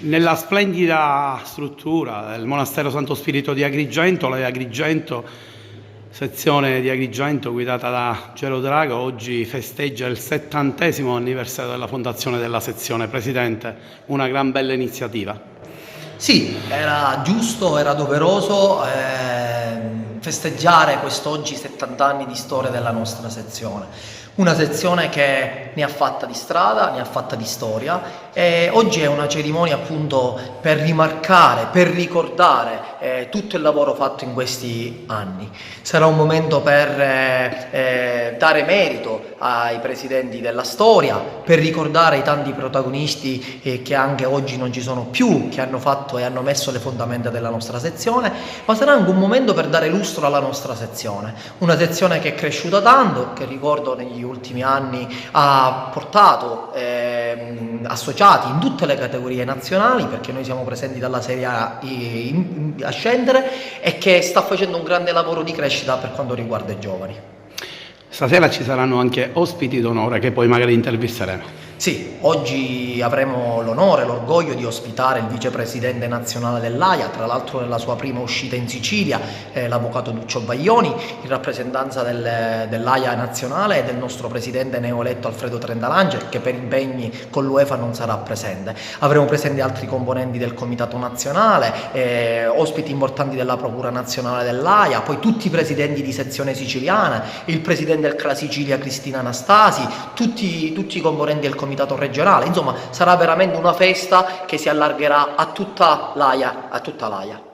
Nella splendida struttura del Monastero Santo Spirito di Agrigento, la Agrigento, sezione di Agrigento guidata da Gelo Drago, oggi festeggia il 70° anniversario della fondazione della sezione. Presidente, una gran bella iniziativa. Sì, era giusto, era doveroso festeggiare quest'oggi 70 anni di storia della nostra sezione. Una sezione che ne ha fatta di strada, ne ha fatta di storia, e oggi è una cerimonia appunto per rimarcare, per ricordare tutto il lavoro fatto in questi anni. Sarà un momento per dare merito ai presidenti della storia, per ricordare i tanti protagonisti che anche oggi non ci sono più, che hanno fatto e hanno messo le fondamenta della nostra sezione, ma sarà anche un momento per dare lustro alla nostra sezione, una sezione che è cresciuta tanto, che ricordo negli ultimi anni ha portato associati in tutte le categorie nazionali, perché noi siamo presenti dalla Serie A a scendere, e che sta facendo un grande lavoro di crescita per quanto riguarda i giovani. Stasera ci saranno anche ospiti d'onore che poi magari intervisteremo. Sì, oggi avremo l'onore, l'orgoglio di ospitare il vicepresidente nazionale dell'AIA, tra l'altro nella sua prima uscita in Sicilia, l'avvocato Duccio Baglioni, in rappresentanza dell'AIA nazionale e del nostro presidente neoeletto Alfredo Trentalange, che per impegni con l'UEFA non sarà presente. Avremo presenti altri componenti del Comitato Nazionale, ospiti importanti della Procura Nazionale dell'AIA, poi tutti i presidenti di sezione siciliana, il presidente del CLA Sicilia Cristina Anastasi, tutti i componenti del Comitato regionale. Insomma, sarà veramente una festa che si allargherà a tutta l'AIA.